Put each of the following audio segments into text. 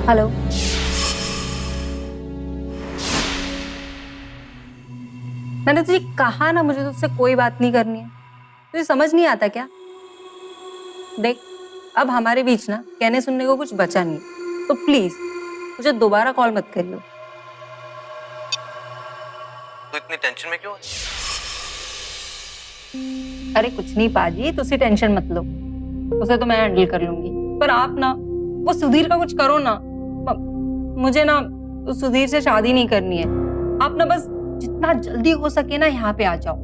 Hello. मैंने तुझे कहा ना, मुझे तुझसे कोई बात नहीं करनी है। तुझे समझ नहीं आता क्या? देख, अब हमारे बीच ना कहने सुनने को कुछ बचा नहीं, तो प्लीज मुझे दोबारा कॉल मत करियो। तो इतनी टेंशन में क्यों है? अरे कुछ नहीं पाजी, तुझसे टेंशन मत लो, उसे तो मैं हैंडल कर लूंगी। पर आप ना वो सुधीर का कुछ करो ना। मुझे ना उस सुधीर से शादी नहीं करनी है। आप ना बस जितना जल्दी हो सके ना यहाँ पे आ जाओ।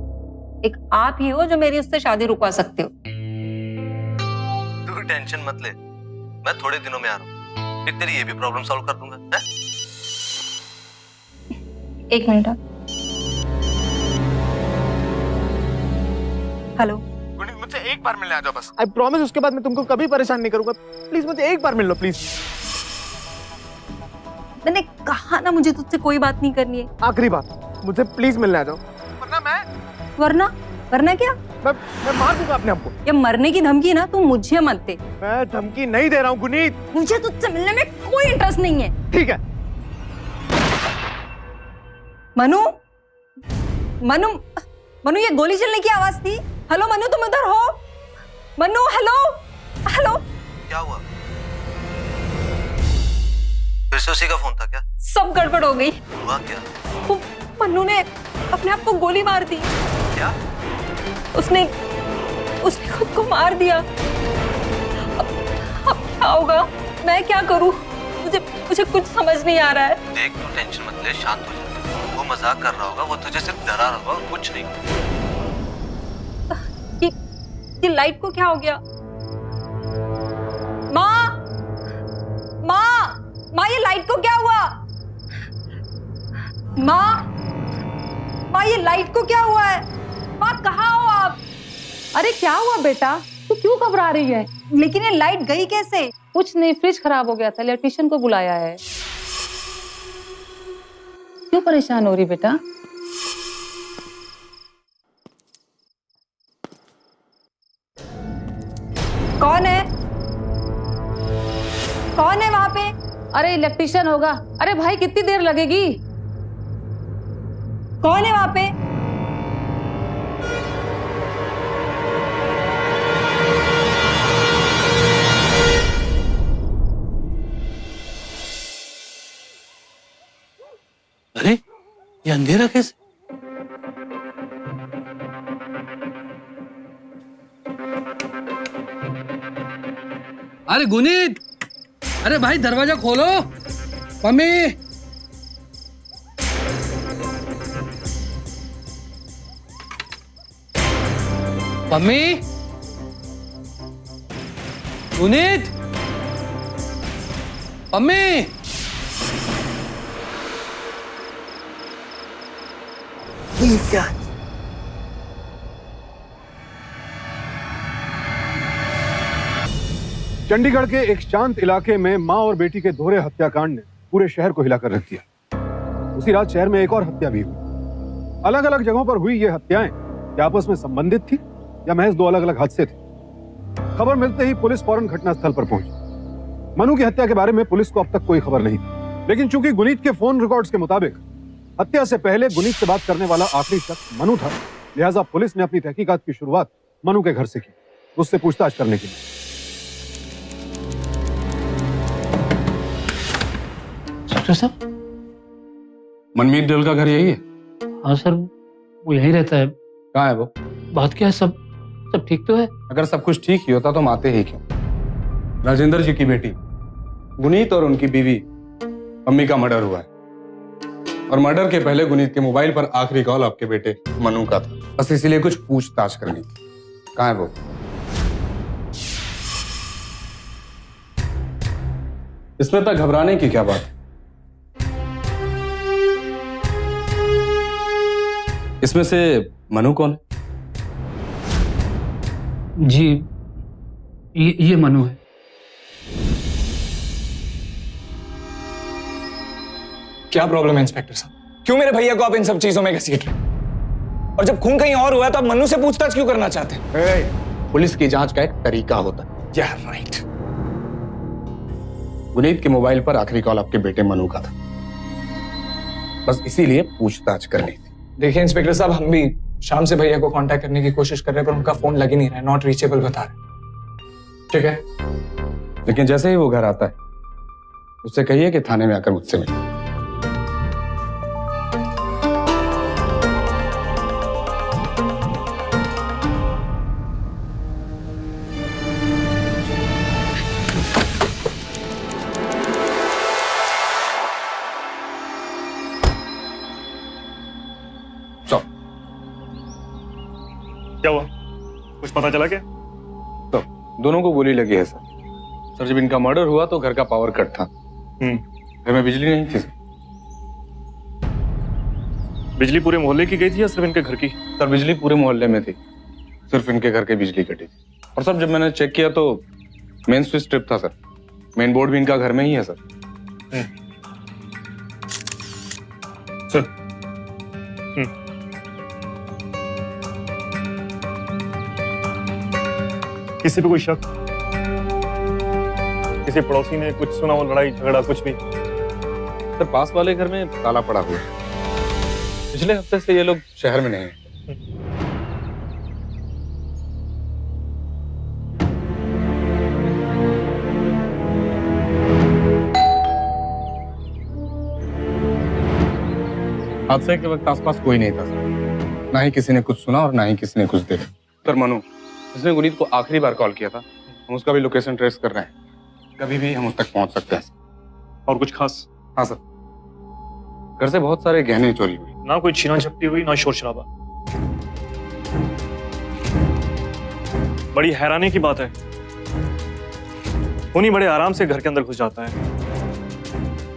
एक आप ही हो जो मेरी उससे शादी रुकवा सकते हो। तू टेंशन मत ले, मैं थोड़े दिनों में आ रहा हूँ, फिर तेरी ये भी प्रॉब्लम सॉल्व कर दूंगा। है? एक मिनट। हेलो। गुनीत, मुझसे एक बार मिलने आ जाओ बस। आई प्रॉमिस, उसके बाद मैं तुमको कभी परेशान नहीं करूंगा। प्लीज मुझे एक बार मिल लो प्लीज। मैंने कहा ना, मुझे तुझसे कोई बात नहीं करनी है। आखिरी बात, मुझे प्लीज मिलने आ जाओ, वरना वरना क्या? मैं मार दूंगा अपने आपको। ये मरने की धमकी ना तू मुझे मत दे। मैं धमकी नहीं दे रहा हूँ गुनीत। मुझे तुझसे मिलने में कोई इंटरेस्ट नहीं है। ठीक है। मनु, मनु, मनु, ये गोली चलने की आवाज थी। हेलो मनु, तुम उधर हो? Manu, hello, hello. क्या हुआ? फिर से उसी का फोन था क्या? सब गड़बड़ हो गई। हुआ क्या? वो मनु ने अपने आप को गोली मार दी। क्या? उसने खुद को मार दिया। अब क्या होगा? मैं क्या करूं? मुझे कुछ समझ नहीं आ रहा है। देख, तू टेंशन मत ले, शांत हो जा। वो मजाक कर रहा होगा, वो तुझे सिर्फ डरा रहा होगा, कुछ नहीं। ये लाइट को क्या हो गया? माँ, माँ, माँ, ये लाइट को क्या हुआ? माँ, माँ, ये लाइट को क्या हुआ है? माँ, कहाँ हो आप? अरे क्या हुआ बेटा, तू क्यों घबरा रही है? लेकिन ये लाइट गई कैसे? कुछ नहीं, फ्रिज खराब हो गया था, इलेक्ट्रिशियन को बुलाया है। क्यों परेशान हो रही बेटा? कौन है? कौन है वहां पे? अरे इलेक्ट्रिशियन होगा। अरे भाई कितनी देर लगेगी? कौन है वहां पे? अरे ये अंधेरा कैसे? अरे गुनीत, अरे भाई दरवाजा खोलो। Mummy, mummy, Guneet, mummy. क्या? चंडीगढ़ के एक शांत इलाके में मां और बेटी के दोहरे हत्याकांड ने पूरे शहर को हिलाकर रख दिया। उसी रात शहर में एक और हत्या भी हुई। अलग अलग जगहों पर हुई ये हत्याएं क्या आपस में संबंधित थी या महज दो अलग अलग हादसे थे? खबर मिलते ही पुलिस फौरन घटनास्थल पर पहुंची। मनु की हत्या के बारे में पुलिस को अब तक कोई खबर नहीं थी, लेकिन चूंकि गुनीत के फोन रिकॉर्ड्स के मुताबिक हत्या से पहले गुनीत से बात करने वाला आखिरी शख्स मनु था, लिहाजा पुलिस ने अपनी तहकीकात की शुरुआत मनु के घर से की, उससे पूछताछ करने के लिए। डॉक्टर साहब, मनमीत ढिल का घर यही है? हाँ सर, वो यहीं रहता है। कहाँ है वो? बात क्या है? सब ठीक तो है? अगर सब कुछ ठीक ही होता तो हम आते ही क्यों? राजेंद्र जी की बेटी गुनीत और उनकी बीवी मम्मी का मर्डर हुआ है, और मर्डर के पहले गुनीत के मोबाइल पर आखिरी कॉल आपके बेटे मनु का था। बस इसीलिए कुछ पूछताछ करनी थी। कहाँ है वो? इसमें तक घबराने की क्या बात है? इसमें से मनु कौन है? जी, ये मनु है। क्या प्रॉब्लम है इंस्पेक्टर साहब? क्यों मेरे भैया को आप इन सब चीजों में घसीट रहे? और जब खून कहीं और हुआ है तो आप मनु से पूछताछ क्यों करना चाहते हैं? पुलिस की जांच का एक तरीका होता है। Yeah, right. गुनीत के मोबाइल पर आखिरी कॉल आपके बेटे मनु का था। बस इसीलिए पूछताछ करनी थी। देखिए इंस्पेक्टर साहब, हम भी शाम से भैया को कांटेक्ट करने की कोशिश कर रहे हैं, पर उनका फोन लग ही नहीं रहा है, नॉट रीचेबल बता रहे। ठीक है, लेकिन जैसे ही वो घर आता है उससे कहिए कि थाने में आकर मुझसे मिले। क्या हुआ, कुछ पता चला क्या? तो दोनों को गोली लगी है सर। सर जब इनका मर्डर हुआ तो घर का पावर कट था, घर में बिजली नहीं थी। बिजली पूरे मोहल्ले की गई थी या सिर्फ इनके घर की? सर बिजली पूरे मोहल्ले में थी, सिर्फ इनके घर की बिजली कटी थी। और सर जब मैंने चेक किया तो मेन स्विच ट्रिप था सर, मेन बोर्ड भी इनका घर में ही है सर। किसी पे कोई शक? किसी पड़ोसी ने कुछ सुना हो, लड़ाई झगड़ा कुछ भी? सर पास वाले घर में ताला पड़ा हुआ है, पिछले हफ्ते से ये लोग शहर में नहीं है। हादसे के वक्त आसपास कोई नहीं था सर, ना ही किसी ने कुछ सुना और ना ही किसी ने कुछ देखा। सर मनु जिसने गुनीत को आखिरी बार कॉल किया था, हम उसका भी लोकेशन ट्रेस कर रहे हैं, कभी भी हम उस तक पहुंच सकते हैं। और कुछ खास? हाँ सर, घर से बहुत सारे गहने चोरी हुए, ना कोई छीना झपटी हुई, ना शोर शराबा। बड़ी हैरानी की बात है, उन्हीं बड़े आराम से घर के अंदर घुस जाता है,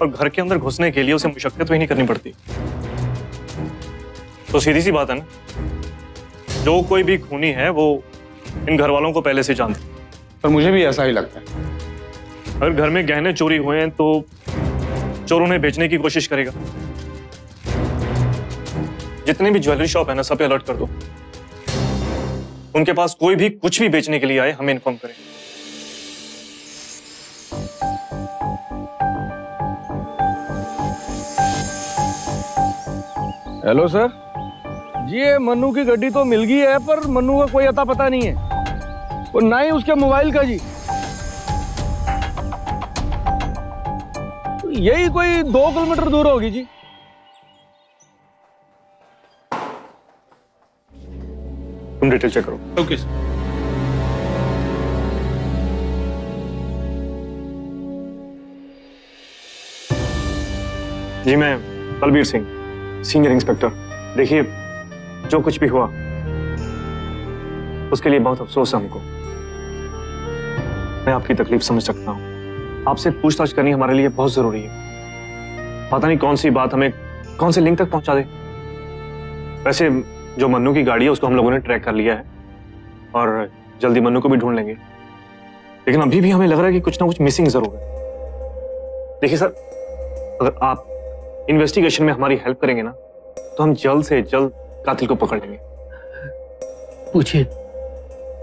और घर के अंदर घुसने के लिए उसे मुशक्कत भी नहीं करनी पड़ती। तो सीधी सी बात है ना, जो कोई भी खूनी है वो इन घर वालों को पहले से जानता है। पर मुझे भी ऐसा ही लगता है। अगर घर में गहने चोरी हुए हैं तो चोर उन्हें बेचने की कोशिश करेगा। जितने भी ज्वेलरी शॉप है ना, सब पे अलर्ट कर दो। उनके पास कोई भी कुछ भी बेचने के लिए आए, हमें इन्फॉर्म करें। हेलो सर जी, ये मन्नू की गड्डी तो मिल गई है, पर मन्नू का कोई अता पता नहीं है, और ना ही उसके मोबाइल का जी। यही कोई 2 किलोमीटर दूर होगी जी। तुम डिटेल चेक करो। Okay sir. जी मैं बलबीर सिंह, सीनियर इंस्पेक्टर। देखिए, जो कुछ भी हुआ उसके लिए बहुत अफसोस है हमको। मैं आपकी तकलीफ समझ सकता हूँ, आपसे पूछताछ करनी हमारे लिए बहुत जरूरी है। पता नहीं कौन सी बात हमें कौन से लिंक तक पहुंचा दे। वैसे जो मन्नू की गाड़ी है उसको हम लोगों ने ट्रैक कर लिया है, और जल्दी मन्नू को भी ढूंढ लेंगे, लेकिन अभी भी हमें लग रहा है कि कुछ ना कुछ मिसिंग जरूर है। देखिए सर, अगर आप इन्वेस्टिगेशन में हमारी हेल्प करेंगे ना, तो हम जल्द से जल्द कातिल को पकड़ लेंगे। पूछिए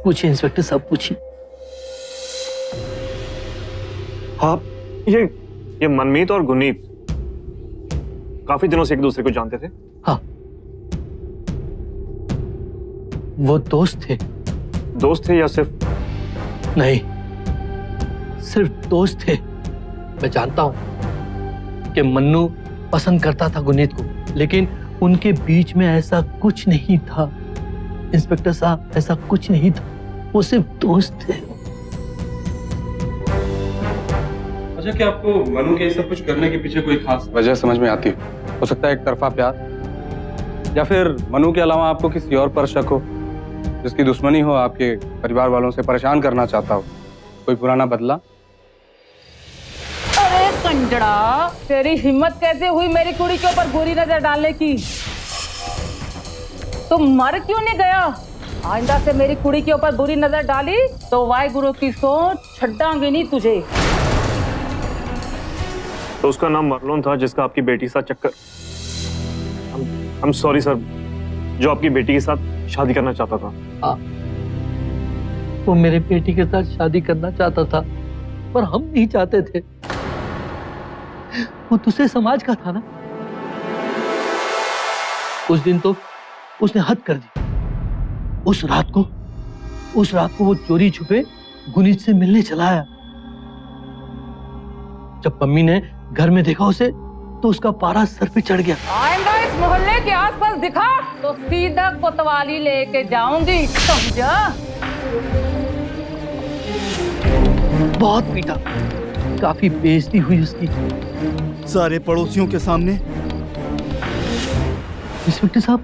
पूछिए इंस्पेक्टर साहब, पूछिए। हाँ, ये मनमीत और गुनीत काफी दिनों से एक दूसरे को जानते थे? हाँ, वो दोस्त थे। दोस्त थे या सिर्फ? नहीं, सिर्फ दोस्त थे। मैं जानता हूं कि मन्नू पसंद करता था गुनीत को, लेकिन उनके बीच में ऐसा कुछ नहीं था इंस्पेक्टर साहब, ऐसा कुछ नहीं था। वो सिर्फ दोस्त थे। अच्छा, क्या आपको मनु के सब कुछ करने के पीछे कोई खास वजह समझ में आती हो सकता है एक तरफा प्यार, या फिर मनु के अलावा आपको किसी और पर शक हो, जिसकी दुश्मनी हो, आपके परिवार वालों से परेशान करना चाहता हो, कोई पुराना बदला? अरे कंजड़ा, तेरी हिम्मत कैसे हुई मेरी कुड़ी के ऊपर बुरी नजर डालने की? तुम मर क्यों नहीं गया? आइंदा से मेरी कुड़ी के ऊपर बुरी नजर डाली तो वाहिगुरु की सोच छड्डांगे नहीं तुझे। तो उसका नाम मरलोन था, जिसका आपकी बेटी के साथ चक्कर। हम सॉरी सर, जो आपकी बेटी के साथ शादी करना चाहता था। हाँ, वो मेरे बेटी के साथ शादी करना चाहता था, पर हम नहीं चाहते थे। वो दूसरे समाज का था ना। उस दिन तो उसने हद कर दी। उस रात को वो चोरी छुपे गुनीत से मिलने चला आया। जब मम्मी ने घर में देखा उसे तो उसका पारा सर पे चढ़ गया। आइंदा इस मोहल्ले के आसपास दिखा तो सीधा कोतवाली लेके जाऊंगी, समझा? बहुत पीटा, काफी बेइज्जती हुई उसकी सारे पड़ोसियों के सामने। इंस्पेक्टर साहब,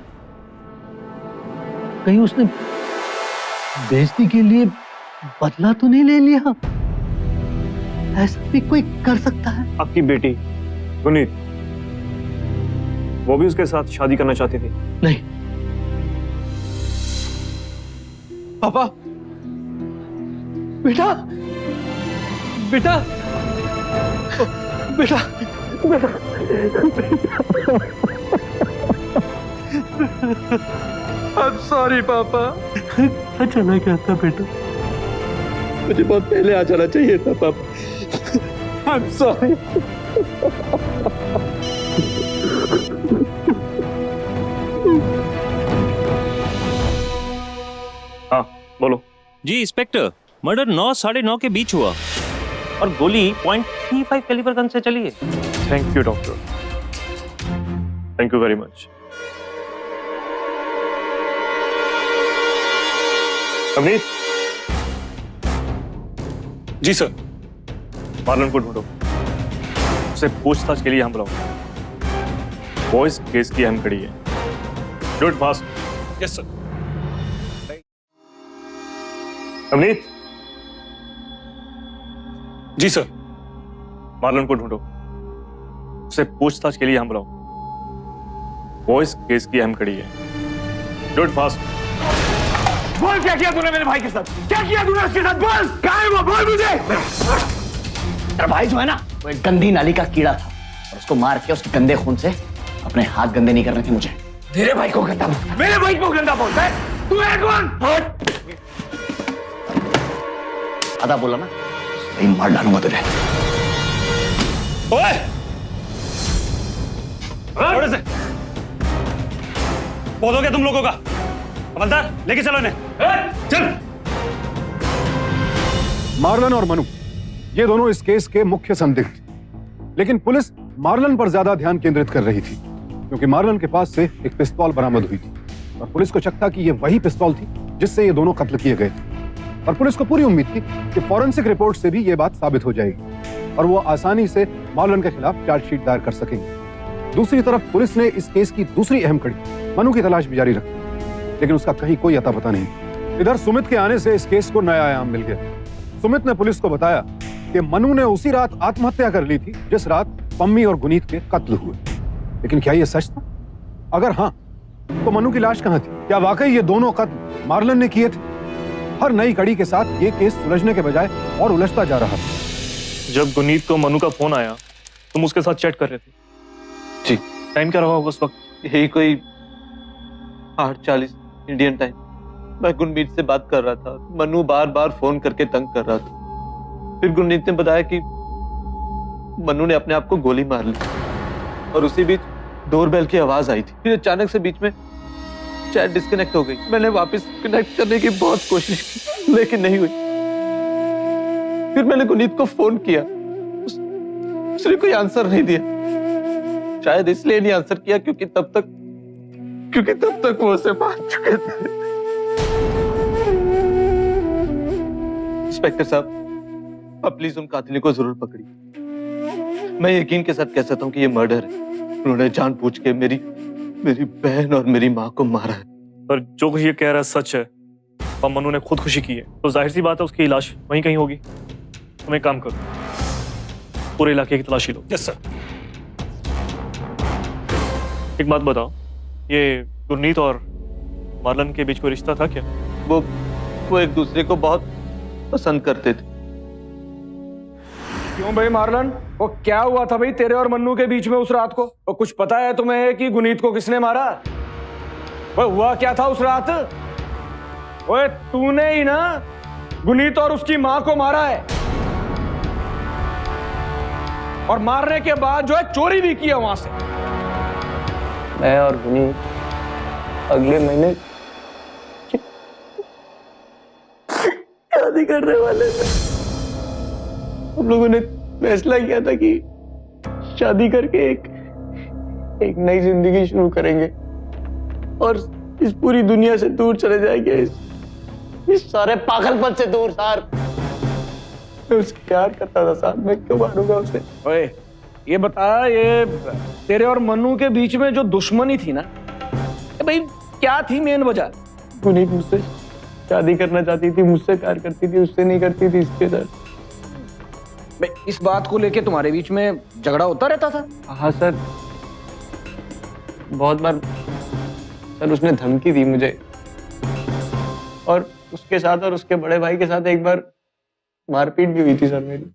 कहीं उसने बेइज्जती के लिए बदला तो नहीं ले लिया? ऐसा भी कोई कर सकता है? आपकी बेटी गुनीत, वो भी उसके साथ शादी करना चाहती थी? नहीं। पापा, बेटा, बेटा, बेटा, बेटा, I'm sorry पापा। चला गया था बेटा, मुझे बहुत पहले आ जाना चाहिए था पापा। I'm sorry। हाँ बोलो। जी इंस्पेक्टर, मर्डर 9 साढ़े 9 के बीच हुआ और गोली .35 कैलिबर गन से चली है। Thank you doctor, thank you very much. Avneet. जी सर। मार्लन को ढूंढो, उसे पूछताछ के लिए हम बुलाओ। वो इस केस की अहम कड़ी है। Do it fast. Yes sir. Avneet. जी सर। मार्लन को ढूंढो, उसे पूछताछ के लिए हम बुलाओ। वो इस केस की अहम कड़ी है। Do it fast. बोल, क्या किया तूने मेरे भाई के साथ? क्या किया तूने उसके साथ? बोल, कहाँ है वो? बोल मुझे। तेरा भाई जो है ना, वो एक गंदी नाली का कीड़ा था और उसको मार के उसके गंदे खून से अपने हाथ गंदे नहीं करने थे मुझे। तेरे भाई को गंदा बोल, मेरे भाई को गंदा बोलता है? तू है कौन? आधा बोला ना, सही मार डालूंगा तुझे। ओए! थोड़े से बहुत हो गया तुम लोगों का। हवलदार, लेके चलो इन्हें। चल। मार्लन और मनु, ये दोनों इस केस के मुख्य संदिग्ध थे। लेकिन पुलिस मार्लन पर ज्यादा ध्यान केंद्रित कर रही थी, क्योंकि मार्लन के पास से एक पिस्तौल बरामद हुई थी और पुलिस को शक था कि ये वही पिस्तौल थी जिससे ये दोनों कत्ल किए गए थे। और पुलिस को पूरी उम्मीद थी कि फॉरेंसिक रिपोर्ट से भी ये बात साबित हो जाएगी और वो आसानी से मार्लन के खिलाफ चार्जशीट दायर कर सकेंगे। दूसरी तरफ पुलिस ने इस केस की दूसरी अहम कड़ी मनु की तलाश भी जारी रखी, लेकिन उसका कहीं कोई अता पता नहीं। इधर सुमित के आने से इस केस को नया आयाम मिल गया। सुमित ने पुलिस को बताया कि मनु ने उसी रात आत्महत्या कर ली थी जिस रात पम्मी और गुनीत के कत्ल हुए। लेकिन क्या यह सच था? अगर हाँ, तो मनु की लाश कहां थी? क्या वाकई ये दोनों कत्ल मार्लन ने किए थे? हर नई कड़ी के साथ ये केस सुलझने के बजाय और उलझता जा रहा था। जब गुनीत को मनु का फोन आया, तुम उसके साथ चैट कर रहे थे? जी। टाइम क्या रहा होगा उस वक्त? यही कोई 8:40 इंडियन टाइम। मैं गुरमीत से बात कर रहा था। मनु बार बार फोन करके तंग कर रहा था। फिर गुरमीत ने बताया कि मनु ने अपने आप को गोली मार ली और उसी बीच डोरबेल की आवाज आई थी। फिर अचानक से बीच में चैट डिस्कनेक्ट हो गई। मैंने वापस कनेक्ट करने की बहुत कोशिश की, लेकिन नहीं हुई। फिर मैंने गुरमीत को फोन किया, उसने कोई आंसर नहीं दिया। शायद इसलिए नहीं आंसर किया क्योंकि तब तक वो उसे मार चुके थे। इंस्पेक्टर साहब, आप प्लीज उन कातिलों को जरूर पकड़िए। मैं यकीन के साथ कह सकता हूँ कि ये मर्डर है। उन्होंने जानबूझ के मेरी बहन और मेरी माँ को मारा है। पर जो कुछ ये कह रहा है सच है और मनु ने खुदकुशी की है, तो जाहिर सी बात है उसकी लाश वहीं कहीं होगी। तुम एक काम करो, पूरे इलाके की तलाशी लो। Yes sir. एक बात बताओ, ये गुरनीत और मार्लन के बीच कोई रिश्ता था क्या? वो एक दूसरे को बहुत पसंद करते थे। क्यों भाई मार्लन, वो क्या हुआ था भाई तेरे और मन्नू के बीच में उस रात को? और कुछ पता है तुम्हें कि गुनीत को किसने मारा? वो हुआ क्या था उस रात? ओए तूने ही ना गुनीत और उसकी मां को मारा है। और मारने के बाद जो है चोरी भी किया वहां से। मैं और गुनीत अगले महीने शादी करने वाले थे। हम लोगों ने फैसला किया था कि शादी करके एक नई जिंदगी शुरू करेंगे और इस पूरी दुनिया से दूर चले जाएंगे, इस सारे पागलपन से दूर। सर मैं उससे प्यार करता था साहब, मैं क्यों मारूंगा उसे? ओए ये बता, ये तेरे और मन्नू के बीच में जो दुश्मनी थी ना, भाई क्या थी मेन वजह? गुनीत मुझसे शादी करना चाहती थी, मुझसे प्यार करती थी, उससे नहीं करती थी। इसके सर भाई इस बात को लेके तुम्हारे बीच में झगड़ा होता रहता था? हाँ सर, बहुत बार सर उसने धमकी दी मुझे, और उसके साथ और उसके बड़े भाई के साथ एक बार मारपीट भी हुई थी सर मेरी।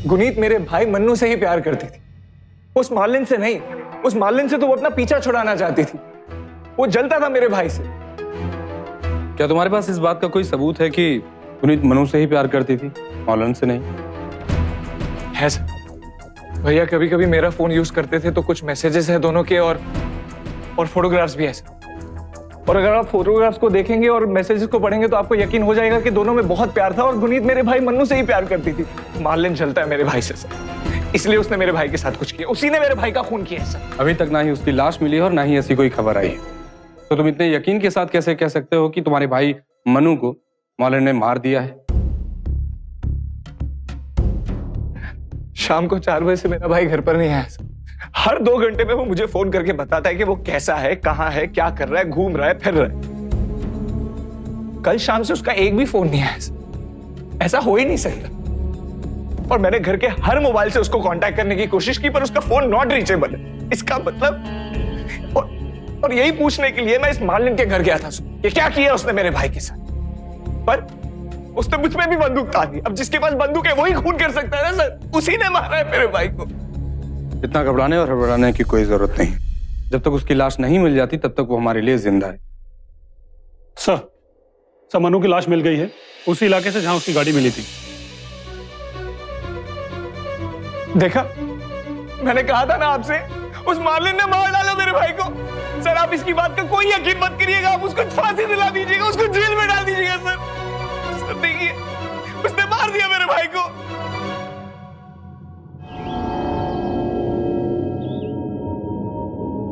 गुनीत मेरे भाई मन्नू से ही प्यार करती थी, उस मालिन से नहीं। उस मालिन से तो वो अपना पीछा छुड़ाना चाहती थी, वो जलता था मेरे भाई से। क्या तुम्हारे पास इस बात का कोई सबूत है कि गुनीत मनु से ही प्यार करती थी, मौलन से नहीं? है सर, भैया कभी कभी मेरा फोन यूज करते थे तो कुछ मैसेजेस हैं दोनों के, और फोटोग्राफ्स भी है सर। और अगर आप फोटोग्राफ्स को देखेंगे और मैसेजेस को पढ़ेंगे तो आपको यकीन हो जाएगा कि दोनों में बहुत प्यार था, और गुनीत मेरे भाई मन्नू से ही प्यार करती थी। मालिन चलता है मेरे भाई से सर, इसलिए उसने मेरे भाई के साथ कुछ किया, उसी ने मेरे भाई का खून किया है सर। अभी तक ना ही उसकी लाश मिली और ना ही ऐसी कोई खबर आई है, तो तुम इतने यकीन के साथ कैसे कह सकते हो कि तुम्हारे भाई मनु को मौलन ने मार दिया है? शाम को 4 बजे से मेरा भाई घर पर नहीं आया सर। हर 2 घंटे में वो मुझे फोन करके बताता है कि वो कैसा है, कहाँ है, क्या कर रहा है, घूम रहा है, फिर रहा है। कल शाम से उसका एक भी फोन नहीं आया सर। ऐसा हो ही नहीं सकता। और मैंने घर के हर मोबाइल से उसको कांटेक्ट करने की कोशिश की, पर उसका फोन नॉट रीचेबल है। इसका मतलब और यही पूछने के लिए मैं इस मालिन के घर गया था कि क्या किया उसने मेरे भाई के साथ। पर उसने मुझ में भी बंदूक तानी। अब जिसके पास बंदूक है वही खून कर सकता है ना सर, उसी ने मारा है मेरे भाई को। इतना घबराने और हड़बड़ाने की कोई जरूरत नहीं। जब तक उसकी लाश नहीं मिल जाती तब तक वो हमारे लिए जिंदा है। सर मनु की लाश मिल गई है उसी इलाके से जहां उसकी गाड़ी मिली थी। देखा, मैंने कहा था ना आपसे, उस मालिन ने मार डाला मेरे भाई को। सर आप इसकी बात का कोई यकीन मत करिएगा, आप उसको फांसी दिला दीजिएगा, उसको जेल में डाल दीजिएगा सर। सर देखिए, उसने मार दिया मेरे भाई को।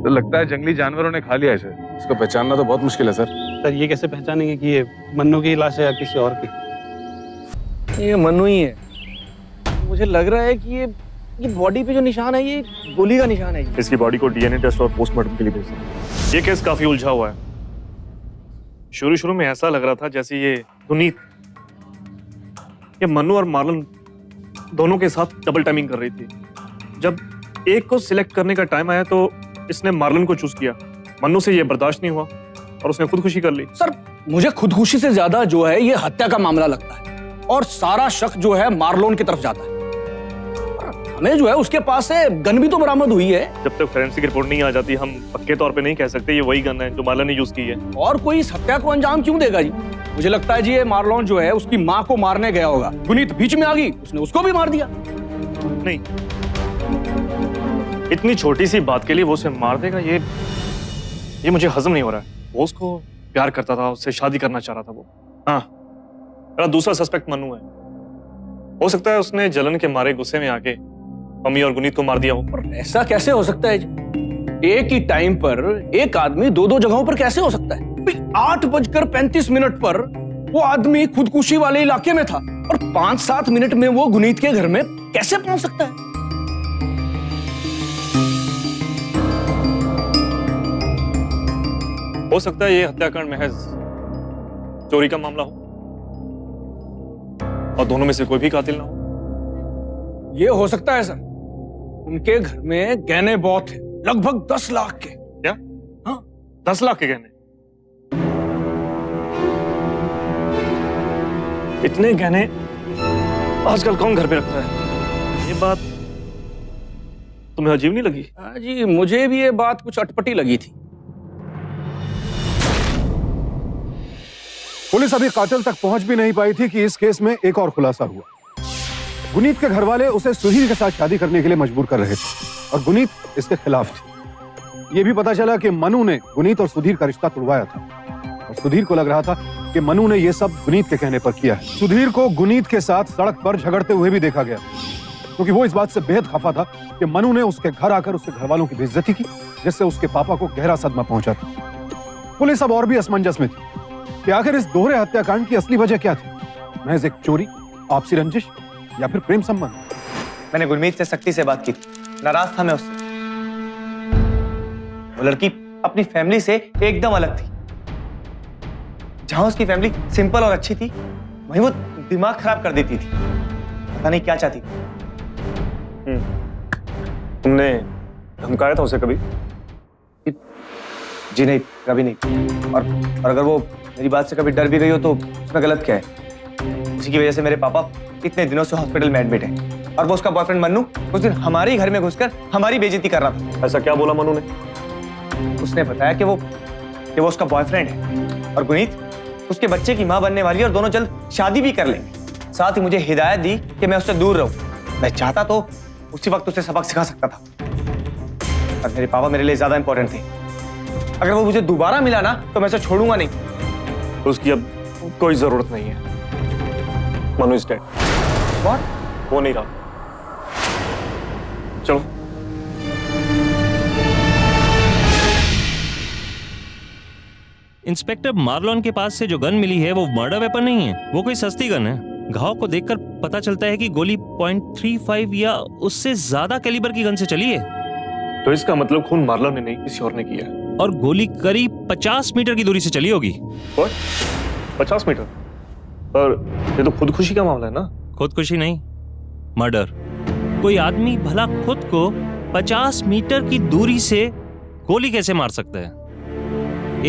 तो लगता है जंगली जानवरों ने खा लिया इसे। इसको पहचानना तो बहुत मुश्किल है सर। सर ये कैसे पहचानेंगे कि ये मन्नू की लाश है या किसी और की? ये मन्नू ही है। मुझे लग रहा है कि ये बॉडी पे जो निशान है ये गोली का निशान है। इसकी बॉडी को डीएनए टेस्ट और पोस्टमार्टम के लिए भेज दें। ये केस काफी उलझा हुआ है। शुरू में ऐसा लग रहा था जैसे ये गुनीत ये मन्नू और मार्लन दोनों के साथ डबल टाइमिंग कर रही थी। जब एक को सिलेक्ट करने का टाइम आया तो इसने मार्लन को चूज किया। मन्नू से ये बर्दाश्त नहीं हुआ और उसने खुदकुशी कर ली। सर मुझे खुदकुशी से ज्यादा जो है ये हत्या का मामला लगता है, और सारा शक जो है मार्लोन की तरफ जाता है। हमें जो है उसके पास से गन भी तो बरामद हुई है। जब तक फोरेंसिक रिपोर्ट नहीं आ जाती हम पक्के तौर पे नहीं कह सकते ये वही गन है जो मार्लन ने यूज की है। और कोई इस हत्या को अंजाम क्यों देगा जी? मुझे लगता है जी ये मार्लोन जो है उसकी माँ को मारने गया होगा। गुनीत बीच में आ गई, उसने उसको भी मार दिया। नहीं, इतनी छोटी सी बात के लिए वो उसे मार देगा, ये मुझे हजम नहीं हो रहा है। वो उसको प्यार करता था, उससे शादी करना चाह रहा था वो। हाँ, मेरा दूसरा सस्पेक्ट मन्नू है। हो सकता है उसने जलन के मारे गुस्से में आके मम्मी और गुनीत को मार दिया हो। पर ऐसा कैसे हो सकता है जी? एक ही टाइम पर एक आदमी दो जगहों पर कैसे हो सकता है? 8:35 पर वो आदमी खुदकुशी वाले इलाके में था और 5-7 मिनट में वो गुनीत के घर में कैसे पहुंच सकता है? हो सकता है ये हत्याकांड महज चोरी का मामला हो और दोनों में से कोई भी कातिल ना हो। ये हो सकता है सर। उनके घर में गहने बहुत थे, लगभग 10 लाख के। क्या? हाँ, 10 लाख के गहने? इतने गहने आजकल कौन घर पे रखता है? ये बात तुम्हें अजीब नहीं लगी? हाँ जी, मुझे भी ये बात कुछ अटपटी लगी थी। पुलिस अभी कातिल तक पहुंच भी नहीं पाई थी कि इस केस में एक और खुलासा हुआ। गुनीत के घर वाले उसे सुधीर के साथ शादी करने के लिए मजबूर कर रहे थे और गुनीत इसके खिलाफ थी। यह भी पता चला कि मनु ने गुनीत और सुधीर का रिश्ता तोड़वाया था और सुधीर को लग रहा था कि मनु ने यह सब गुनीत के कहने पर किया है। सुधीर को गुनीत के साथ सड़क पर झगड़ते हुए भी देखा गया क्योंकि वो इस बात से बेहद खफा था कि मनु ने उसके घर आकर उसके घर वालों की बेइज्जती की, जिससे उसके पापा को गहरा सदमा पहुंचा था। पुलिस अब और भी असमंजस में थी कि आखिर इस दोहरे हत्याकांड की असली वजह क्या थी। महज एक चोरी, आपसी रंजिश या फिर प्रेम संबंध। मैंने गुरमीत से सख्ती से बात की थी, नाराज था मैं उससे। वो लड़की अपनी फैमिली से एकदम अलग थी। जहां उसकी फैमिली सिंपल और अच्छी थी, वहीं वो दिमाग खराब कर देती थी। पता नहीं क्या चाहती थी। तुमने धमकाया था उसे कभी? जी नहीं, कभी नहीं। और अगर वो मेरी बात से कभी डर भी गई हो तो उसमें गलत क्या है? इसी की वजह से मेरे पापा इतने दिनों से हॉस्पिटल में एडमिट है। और वो उसका बॉयफ्रेंड मन्नू उस दिन हमारे घर में घुसकर हमारी बेइज्जती कर रहा था। ऐसा क्या बोला मनु ने? उसने बताया कि वो उसका बॉयफ्रेंड है और गुनीत उसके बच्चे की मां बनने वाली है और दोनों जल्द शादी भी कर लेंगे। साथ ही मुझे हिदायत दी कि मैं उससे दूर रहूं। मैं चाहता तो उसी वक्त उसे सबक सिखा सकता था, पर मेरे पापा मेरे लिए ज्यादा इंपॉर्टेंट थे। अगर वो मुझे दोबारा मिला ना तो मैं उसे छोड़ूंगा नहीं। तो उसकी अब कोई जरूरत नहीं है। Manu is dead. व्हाट? वो नहीं रहा। चलो। इंस्पेक्टर मार्लोन के पास से जो गन मिली है वो मर्डर वेपन नहीं है, वो कोई सस्ती गन है। घाव को देखकर पता चलता है कि गोली .35 या उससे ज्यादा कैलिबर की गन से चली है। तो इसका मतलब खून मार्लोन ने नहीं, किसी और ने किया है। और गोली करीब 50 मीटर की दूरी से चली होगी। 50 मीटर? पर ये तो खुदकुशी का मामला है ना? खुदकुशी नहीं, मर्डर। कोई आदमी भला खुद को 50 मीटर की दूरी से गोली कैसे मार सकता है?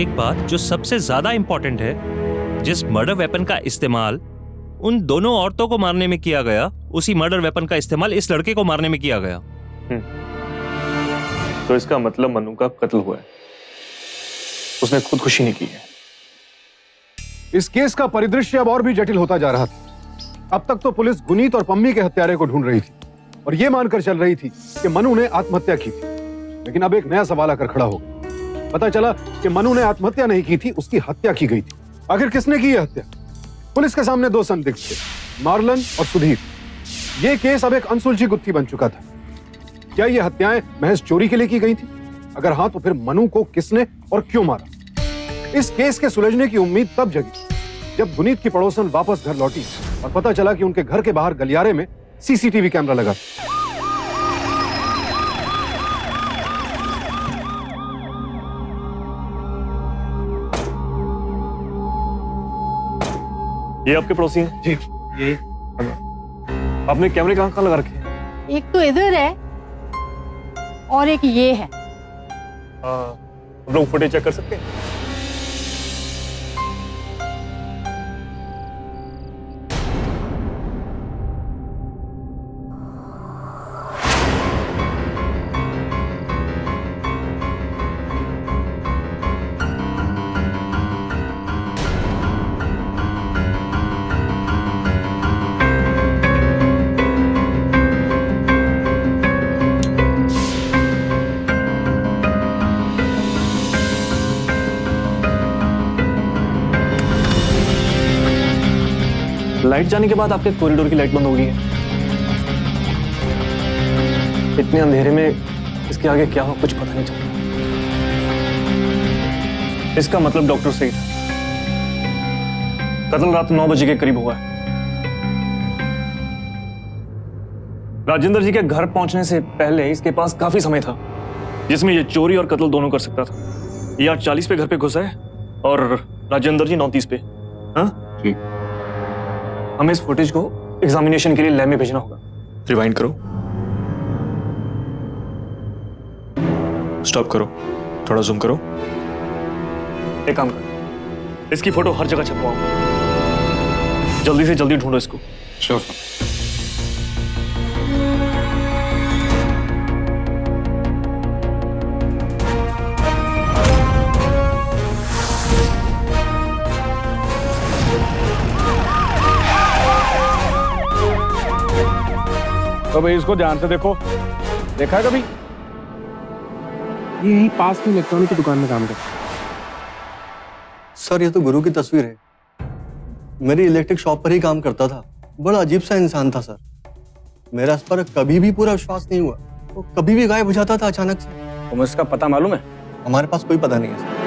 एक बात जो सबसे ज्यादा इंपॉर्टेंट है, जिस मर्डर वेपन का इस्तेमाल उन दोनों औरतों को मारने में किया गया, उसी मर्डर वेपन का इस्तेमाल इस लड़के को मारने में किया गया। तो इसका मतलब मनु का कत्ल हुआ है, उसने खुदकुशी नहीं की है। इस केस का परिदृश्य अब और भी जटिल होता जा रहा था। अब तक तो पुलिस गुनीत और पम्मी के हत्यारे को ढूंढ रही थी और यह मानकर चल रही थी कि मनु ने आत्महत्या की थी। लेकिन अब एक नया सवाल आकर खड़ा हो गया। पता चला कि मनु ने आत्महत्या नहीं की थी, उसकी हत्या की गई थी। आखिर किसने की यह हत्या? पुलिस के सामने दो संदिग्ध थे, मार्लन और सुधीर। यह केस अब एक अनसुलझी गुत्थी बन चुका था। क्या यह हत्याएं महज चोरी के लिए की गई थी? अगर हाँ, तो फिर मनु को किसने और क्यों मारा? इस केस के सुलझने की उम्मीद तब जगी जब गुनीत की पड़ोसन वापस घर लौटी और पता चला कि उनके घर के बाहर गलियारे में सीसीटीवी कैमरा लगा। ये आपके पड़ोसी हैं? जी, ये आपने कैमरे कहाँ लगा रखे हैं? एक तो इधर है और एक ये है। हम लोग फुटेज चेक कर सकते हैं? लाइट जाने के बाद आपके कॉरिडोर की लाइट बंद हो गई है। इतने अंधेरे में इसके आगे क्या हो कुछ पता नहीं चलता। इसका मतलब डॉक्टर सही था, कत्ल रात 9 बजे के करीब हुआ है। राजेंद्र जी के घर पहुंचने से पहले इसके पास काफी समय था जिसमें ये चोरी और कत्ल दोनों कर सकता था। ये 8:40 पे घर पे घुसा है और राजेंद्र जी 9:30 पे। हाँ जी, हमें इस फुटेज को एग्जामिनेशन के लिए लैब में भेजना होगा। रिवाइंड करो, स्टॉप करो, थोड़ा जूम करो। एक काम करो, इसकी फोटो हर जगह छपवाओ। जल्दी से जल्दी ढूंढो इसको। Sure sir. देखो भाई, इसको ध्यान से देखो। देखा है कभी? ये यही पास में इलेक्ट्रॉनिक की दुकान में काम करता है। सर, ये तो गुरु की तस्वीर है। मेरी इलेक्ट्रिक शॉप पर ही काम करता था। बड़ा अजीब सा इंसान था सर। मेरा इस पर कभी भी पूरा विश्वास नहीं हुआ। वो कभी भी गायब हो जाता था अचानक से। तुम्हें इसका पता मालूम है? हमारे पास कोई पता नहीं है सर।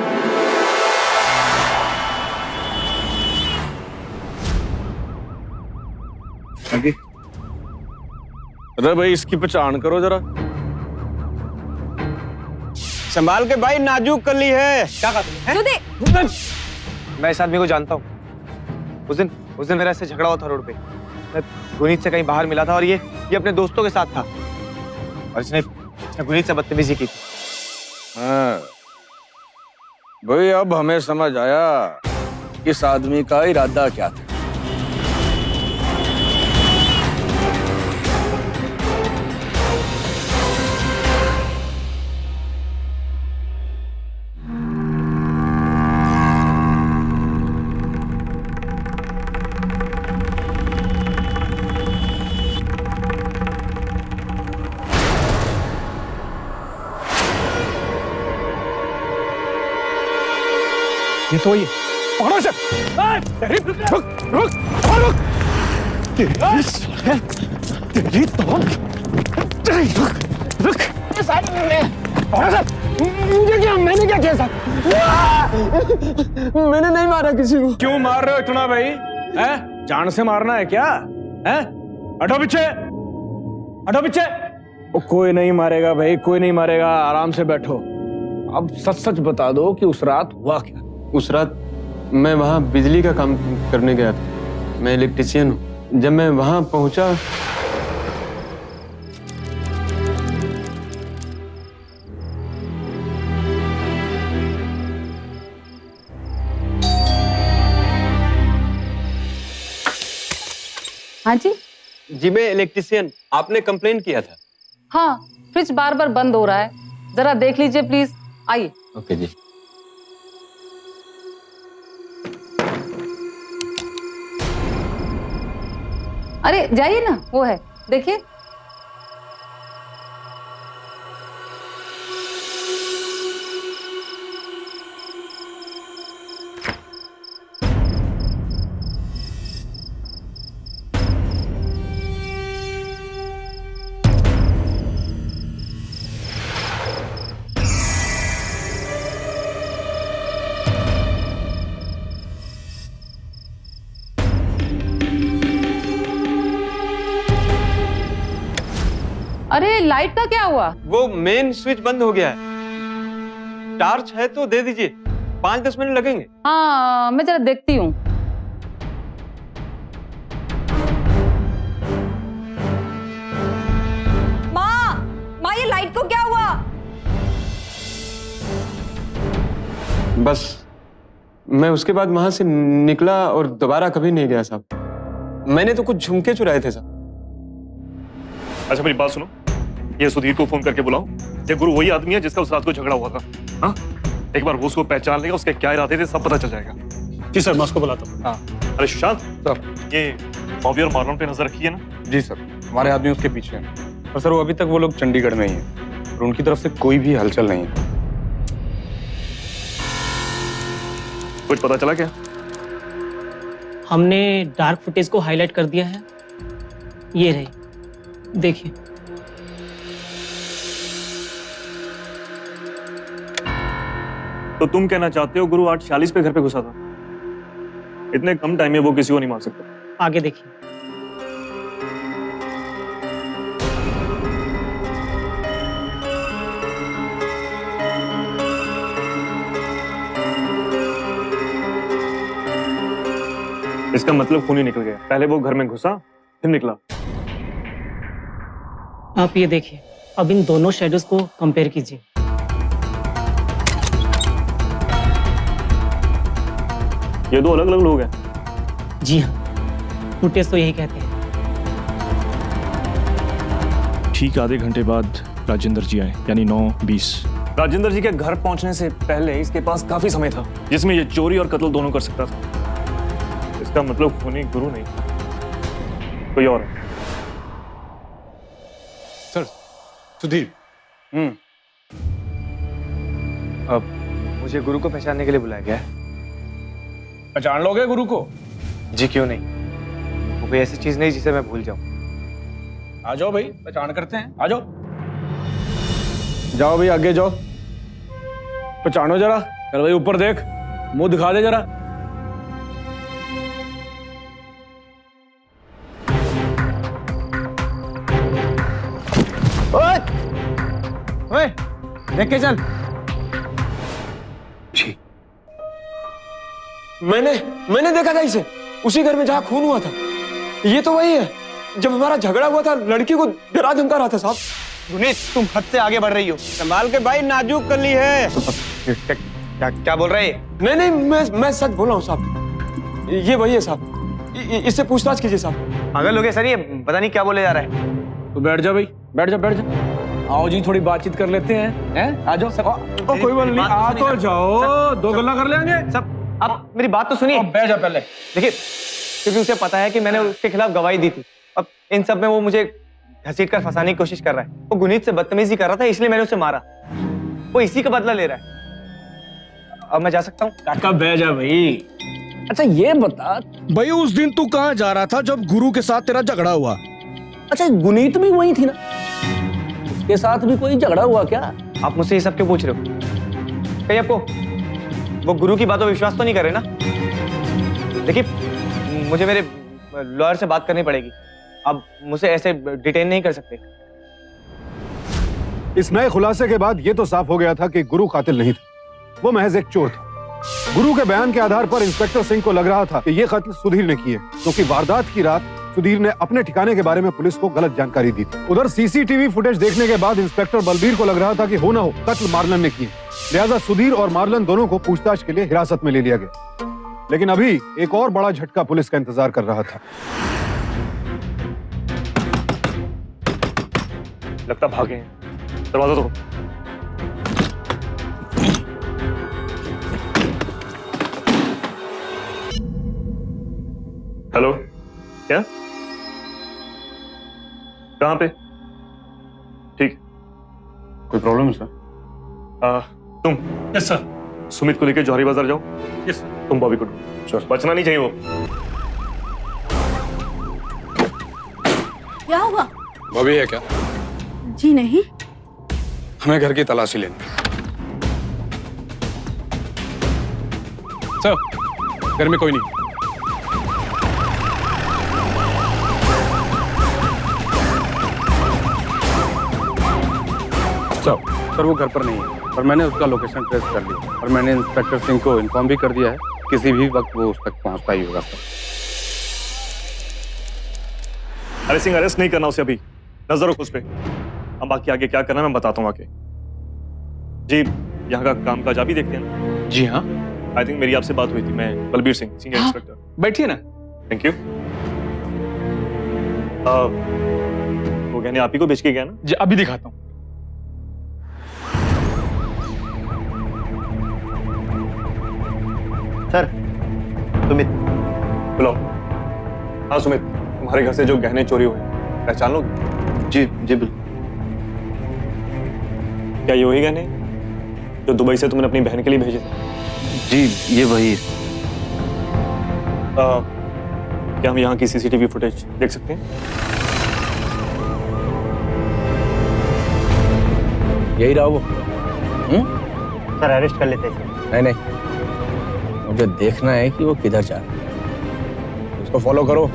अरे भाई, इसकी पहचान करो जरा। संभाल के भाई, नाजुक कली है। क्या मैं इस आदमी को जानता हूँ। उस दिन मेरा इससे झगड़ा हुआ था रोड पे। मैं गुनीत से कहीं बाहर मिला था और ये अपने दोस्तों के साथ था और इसने गुनीत से बदतमीजी की थी। हाँ भाई, अब हमें समझ आया इस आदमी का इरादा क्या था। ये तो ये पकड़ो इसे। रुक रुक रुक रुक। तेरी तो रुक। मुझे क्या, मैंने क्या किया सर? मैंने नहीं मारा किसी को। क्यों मार रहे हो इतना भाई? हैं? जान से मारना है क्या? हैं? हटो पीछे, हटो पीछे। वो कोई नहीं मारेगा भाई, कोई नहीं मारेगा। आराम से बैठो। अब सच सच बता दो कि उस रात हुआ क्या? उस रात मैं वहाँ बिजली का काम करने गया था। मैं इलेक्ट्रिशियन हूँ। जब मैं वहाँ पहुँचा हाँ जी। जी, मैं इलेक्ट्रिशियन। आपने कंप्लेन किया था। हाँ, फ्रिज बार बार बंद हो रहा है, जरा देख लीजिए प्लीज। आइए। ओके जी। अरे जाइए ना, वो है, देखिए। अरे लाइट का क्या हुआ? वो मेन स्विच बंद हो गया है। टार्च है तो दे दीजिए, 5-10 मिनट लगेंगे। हाँ, मैं जरा देखती हूँ। माँ, ये लाइट को क्या हुआ? बस मैं उसके बाद वहां से निकला और दोबारा कभी नहीं गया साहब। मैंने तो कुछ झुमके चुराए थे साहब। अच्छा मेरी बात सुनो, ये सुधीर को फोन करके बुलाओ। ये गुरु वही आदमी है जिसका उस रात को झगड़ा हुआ था। हाँ, एक बार वो उसको पहचान लेगा, उसके क्या इरादे थे सब पता चल जाएगा। जी सर, मैं उसको बुलाता हूँ। हाँ। अरे सुशांत सर, ये बॉबी और मार्लन पे नजर रखी है ना? जी सर, हमारे आदमी उसके पीछे हैं। और सर वो अभी तक वो लोग चंडीगढ़ में ही हैं और उनकी तरफ से कोई भी हलचल नहीं है। कुछ पता चला क्या? हमने डार्क फुटेज को हाईलाइट कर दिया है। ये रही, देखिए। तो तुम कहना चाहते हो गुरु 8:46 पे घर पे घुसा था? इतने कम टाइम में वो किसी को नहीं मार सकता। आगे देखिए। इसका मतलब खून ही निकल गया। पहले वो घर में घुसा फिर निकला। आप ये देखिए, अब इन दोनों शेडोज को कंपेयर कीजिए। ये दो अलग अलग लोग हैं। जी हाँ, फुटेज तो यही कहते हैं। ठीक आधे घंटे बाद राजेंद्र जी आए, यानी 9:20। राजेंद्र जी के घर पहुंचने से पहले इसके पास काफी समय था जिसमें ये चोरी और कत्ल दोनों कर सकता था। इसका मतलब खूनी गुरु नहीं, कोई और है। सर सुधीर। अब मुझे गुरु को पहचानने के लिए बुलाया गया है। पहचान लोगे गुरु को? जी क्यों नहीं, वो कोई ऐसी चीज नहीं जिसे मैं भूल जाऊं। आ जाओ भाई, पहचान करते हैं, आ जाओ। जाओ भाई आगे जाओ, पहचानो जरा। चल भाई ऊपर देख, मुंह दिखा दे जरा। ओए, देख के चल। जी मैंने देखा था इसे उसी घर में जहां खून हुआ था। ये तो वही है जब हमारा झगड़ा हुआ था, लड़की को डरा धमका रहा था साहब। गुनीत, तुम हद से आगे बढ़ रही हो। संभाल के भाई, नाजुक कर ली है। क्या बोल रहे? नहीं मैं सच बोल रहा हूँ साहब, ये वही है साहब। इससे पूछताछ कीजिए साहब। पागल हो गए सर, ये पता नहीं क्या बोले जा रहा है। तो बैठ जा भाई, बैठ जा। आओ जी थोड़ी बातचीत कर लेते हैं, आ जाओ। कोई बात नहीं, आ तो जाओ, दो गल्ला कर लेंगे सब। आप मेरी बात तो सुनिए। बैठ जा पहले। देखिए, क्योंकि उसे पता है कि मैंने उसके खिलाफ गवाही दी थी। अब इन सब में वो मुझे घसीट कर फंसाने की कोशिश कर रहा है। वो गुनीत से बदतमीजी कर रहा था, इसलिए मैंने उसे मारा। वो इसी का बदला ले रहा है। अब मैं जा सकता हूँ? काका बैठ जा भाई। अच्छा ये बता भाई, उस दिन तू कहाँ जा रहा था जब गुरु के साथ तेरा झगड़ा हुआ? अच्छा गुनीत भी वही थी ना, उसके साथ भी कोई झगड़ा हुआ क्या? आप मुझसे ये सब क्यों पूछ रहे हो? कहीं आपको वो गुरु की बातों पर विश्वास तो नहीं कर रहे ना? देखिए, मुझे मेरे लॉयर से बात करनी पड़ेगी। अब मुझे ऐसे डिटेन नहीं कर सकते। इस नए खुलासे के बाद यह तो साफ हो गया था कि गुरु कातिल नहीं था, वो महज एक चोर था। गुरु के बयान के आधार पर इंस्पेक्टर सिंह को लग रहा था कि यह कत्ल सुधीर ने किए, क्योंकि वारदात की रात सुधीर ने अपने ठिकाने के बारे में पुलिस को गलत जानकारी दी थी। उधर सीसीटीवी फुटेज देखने के बाद इंस्पेक्टर बलबीर को लग रहा था कि हो ना हो कत्ल मार्लन ने किए, लिहाजा सुधीर और मार्लन दोनों को पूछताछ के लिए हिरासत में ले लिया गया। लेकिन अभी एक और बड़ा झटका पुलिस का इंतजार कर रहा था। लगता भागे हैं। दरवाजा तोड़ो। हेलो, क्या? कहाँ पे? ठीक। कोई प्रॉब्लम है सर? तुम? Yes sir. सुमित को लेकर जौहरी बाजार जाओ। यस। तुम बॉबी को ढूंढो। बचना नहीं चाहिए वो। क्या हुआ? बॉबी है क्या? जी नहीं। हमें घर की तलाशी लेनी। सर, घर में कोई नहीं। सर वो घर पर नहीं है, पर मैंने उसका लोकेशन ट्रेस कर लिया और मैंने इंस्पेक्टर सिंह को इन्फॉर्म भी कर दिया है, किसी भी वक्त वो उस तक पहुंचता ही होगा। सर अरे सिंह, अरेस्ट नहीं करना उसे अभी, नजर रखो उस पे। अब बाकी आगे क्या करना मैं बताता हूँ आके। जी, यहाँ का काम काज आप ही देखते हैं ना? जी हाँ। आई थिंक मेरी आपसे बात हुई थी। मैं बलबीर सिंह, सीनियर इंस्पेक्टर। बैठिए ना। Thank you. वो कहने आप ही को बेच के गया ना? जी अभी दिखाता हूँ। सर, सुमित बुलाओ। हाँ सुमित, तुम्हारे घर से जो गहने चोरी हुए पहचान लोगे? जी बिल्कुल। क्या ये वही गहने जो दुबई से तुमने अपनी बहन के लिए भेजे थे? जी ये वही है। क्या हम यहाँ की सीसीटीवी फुटेज देख सकते हैं? यही रहा वो। सर अरेस्ट कर लेते हैं। नहीं, मुझे देखना है कि वो किधर जा रहा है। उसको फॉलो करो।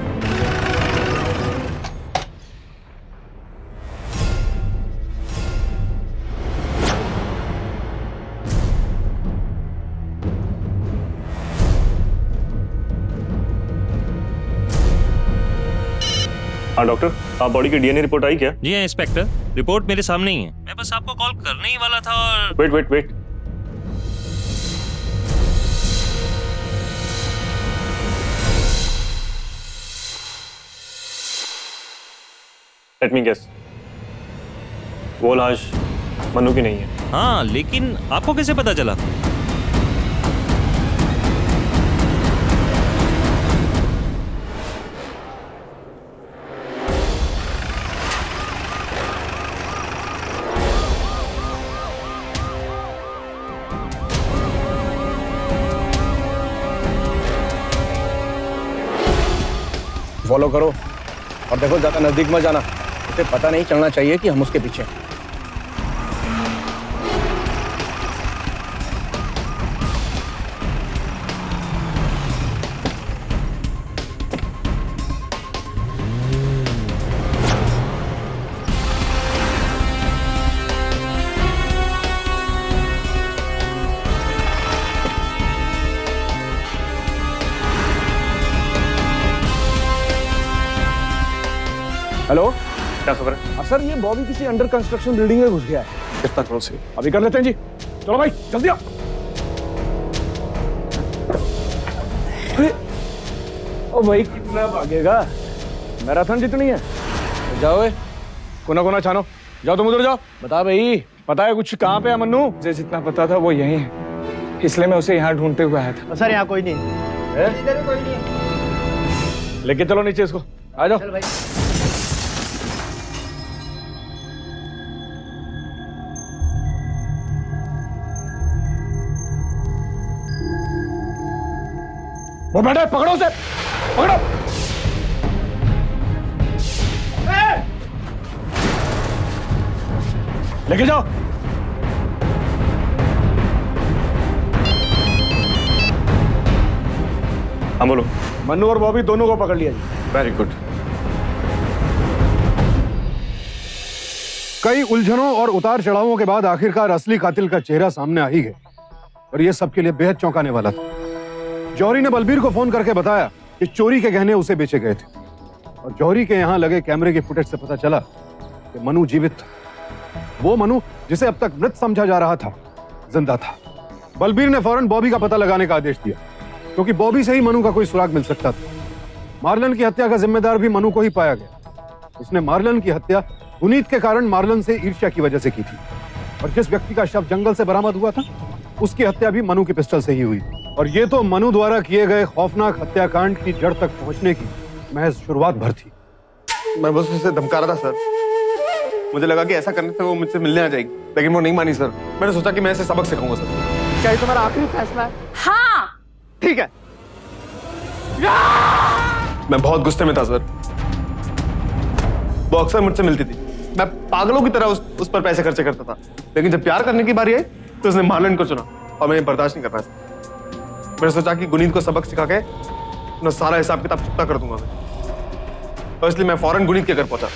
हाँ डॉक्टर, आप बॉडी की डीएनए रिपोर्ट आई क्या? जी हाँ इंस्पेक्टर, रिपोर्ट मेरे सामने ही है। मैं बस आपको कॉल करने ही वाला था और वेट। लेट मी गेस, वो लाश मनु की नहीं है। हाँ, लेकिन आपको कैसे पता चला? फॉलो करो और देखो ज्यादा नजदीक मत जाना, उसे पता नहीं चलना चाहिए कि हम उसके पीछे हैं। हेलो, क्या खबर है? सर ये बॉबी किसी अंडर कंस्ट्रक्शन बिल्डिंग में घुस गया है। कितना करो से? अभी कर लेते हैं जी, चलो भाई जल्दी आओ। अरे, ओ भाई कितना भागेगा, मैराथन जितनी है। तो जाओ कोना कोना छानो, जाओ तुम उधर जाओ। बता भाई, पता है कुछ कहाँ पे है मन्नू? मुझे जितना पता था वो यही है, इसलिए मैं उसे यहाँ ढूंढते हुए आया था। सर यहाँ कोई नहीं है? लेके चलो नीचे इसको, आ जाओ। चल भाई। वो बैठा है, पकड़ो उसे, पकड़ो। लेके जाओ। हाँ बोलो। मन्नू और बॉबी दोनों को पकड़ लिया जी। Very good. कई उलझनों और उतार चढ़ावों के बाद आखिरकार असली कातिल का चेहरा सामने आ ही गया और यह सबके लिए बेहद चौंकाने वाला था। जौहरी ने बलबीर को फोन करके बताया कि चोरी के गहने उसे बेचे गए थे और जौहरी के यहां लगे कैमरे की फुटेज से पता चला कि मनु जीवित था। वो मनु जिसे अब तक मृत समझा जा रहा था, जिंदा था। बलबीर ने फौरन बॉबी का पता लगाने का आदेश दिया क्योंकि बॉबी से ही मनु का कोई सुराग मिल सकता था। मार्लन की हत्या का जिम्मेदार भी मनु को ही पाया गया। उसने मार्लन की हत्या गुनीत के कारण मार्लन से ईर्ष्या की वजह से की थी और जिस व्यक्ति का शव जंगल से बरामद हुआ था उसकी हत्या भी मनु की पिस्टल से ही हुई। और ये तो मनु द्वारा किए गए खौफनाक हत्याकांड की जड़ तक पहुंचने की महज शुरुआत भर थी। मैं बस उसे धमका रहा था सर। मुझे लगा कि ऐसा करने से वो मुझसे मिलने आ जाएगी, लेकिन वो नहीं मानी सर। मैंने सोचा कि मैं इसे सबक सिखाऊंगा सर। क्या ये तुम्हारा आखिरी फैसला है? हाँ। ठीक है। मैं बहुत गुस्से में था सर। वो अक्सर मुझसे मिलती थी, मैं पागलों की तरह उस पर पैसे खर्चे करता था, लेकिन जब प्यार करने की बारी आई तो उसने मार्लन को चुना और मैं बर्दाश्त नहीं कर पाया। मैंने सोचा कि गुनीत को सबक सिखा के मैं सारा हिसाब किताब चुकता कर दूंगा मैं, और इसलिए मैं फौरन गुनीत के घर पहुंचा।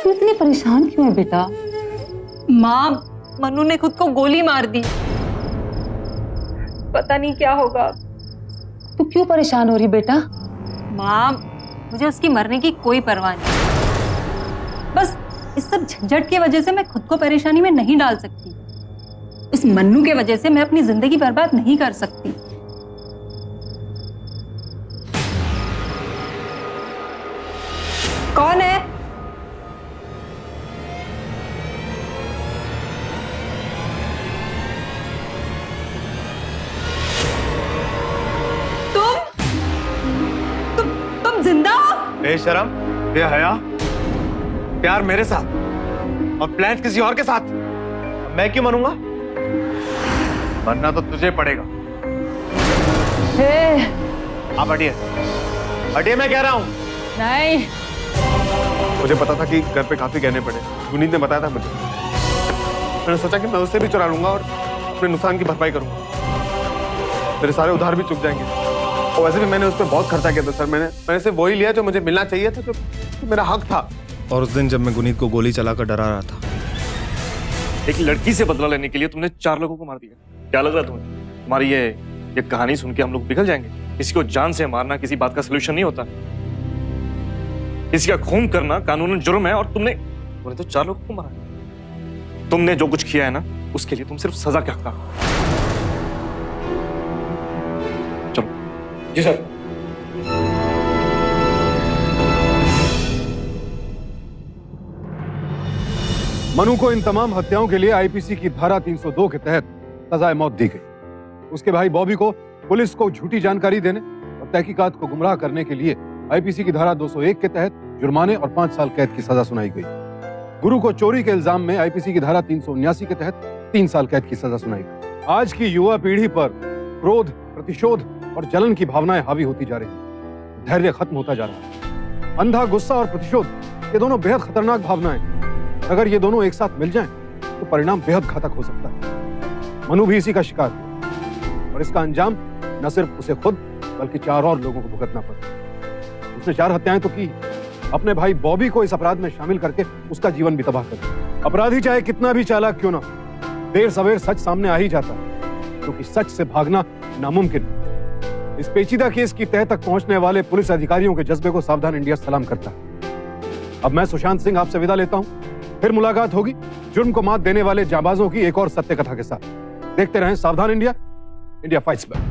तू इतनी परेशान क्यों है बेटा? माँ, मनु ने खुद को गोली मार दी, पता नहीं क्या होगा। तू क्यों परेशान हो रही बेटा? माँ, मुझे उसकी मरने की कोई परवाह नहीं, बस इस सब झंझट की वजह से मैं खुद को परेशानी में नहीं डाल सकती। इस मन्नू के वजह से मैं अपनी जिंदगी बर्बाद नहीं कर सकती। कौन है? तुम जिंदा हो? बेशरम, बेहया, प्यार मेरे साथ और प्लान किसी और के साथ। मैं क्यों मनूंगा? मरना तो तुझे पड़ेगा। आप हटिए, हटिए मैं कह रहा हूँ। नहीं। मुझे पता था कि घर पे काफी गहने पड़े, गुनीत ने बताया था मुझे। मैंने सोचा कि मैं उससे भी चुरा लूंगा और अपने नुकसान की भरपाई करूंगा। मेरे सारे उधार भी चुक जाएंगे और वैसे भी मैंने उस पर बहुत खर्चा किया था सर। मैंने सिर्फ वही लिया जो मुझे मिलना चाहिए था, जो मेरा हक था। और उस दिन जब मैं गुनीत को गोली चलाकर डरा रहा था, एक लड़की से बदला लेने के लिए तुमने 4 लोगों को मार दिया। क्या लग रहा है तुम्हें? तुम्हारी ये कहानी सुन के हम लोग पिघल जाएंगे। किसी को जान से मारना किसी बात का सलूशन नहीं होता। किसी का खून करना कानूनन जुर्म है और तुमने तो 4 लोगों को मारा। तुमने जो कुछ किया है ना, उसके लिए तुम सिर्फ सजा के हकदार हो। चलो। जी सर। मनु को इन तमाम हत्याओं के लिए आईपीसी की धारा 302 के तहत सजाए मौत दी गई। उसके भाई बॉबी को पुलिस को झूठी जानकारी देने और तहकीकात को गुमराह करने के लिए आईपीसी की धारा 201 के तहत जुर्माने और 5 साल कैद की सजा सुनाई गई। गुरु को चोरी के इल्जाम में आईपीसी की धारा 379 के तहत 3 साल कैद की सजा सुनाई गई। आज की युवा पीढ़ी पर क्रोध, प्रतिशोध और जलन की भावनाएं हावी होती जा रही। धैर्य खत्म होता जा रहा है। अंधा गुस्सा और प्रतिशोध, ये दोनों बेहद खतरनाक भावनाएं। अगर ये दोनों एक साथ मिल जाएं, तो परिणाम बेहद घातक हो सकता है। मनु भी इसी का शिकार हुआ और इसका अंजाम न सिर्फ उसे खुद बल्कि 4 और लोगों को भुगतना पड़ा। उसने 4 हत्याएं तो की, अपने भाई बॉबी को इस अपराध में शामिल करके उसका जीवन भी तबाह कर दिया। अपराधी चाहे कितना भी चालाक क्यों ना, देर सवेर सच सामने आ ही जाता है, क्योंकि सच से भागना नामुमकिन है। इस पेचीदा केस की तह तक पहुंचने वाले पुलिस अधिकारियों के जज्बे को सावधान इंडिया सलाम करता है। अब मैं सुशांत सिंह आपसे विदा लेता हूं, फिर मुलाकात होगी जुर्म को मात देने वाले जाबाजों की एक और सत्य कथा के साथ। देखते रहें सावधान इंडिया, इंडिया फाइट्स बैक।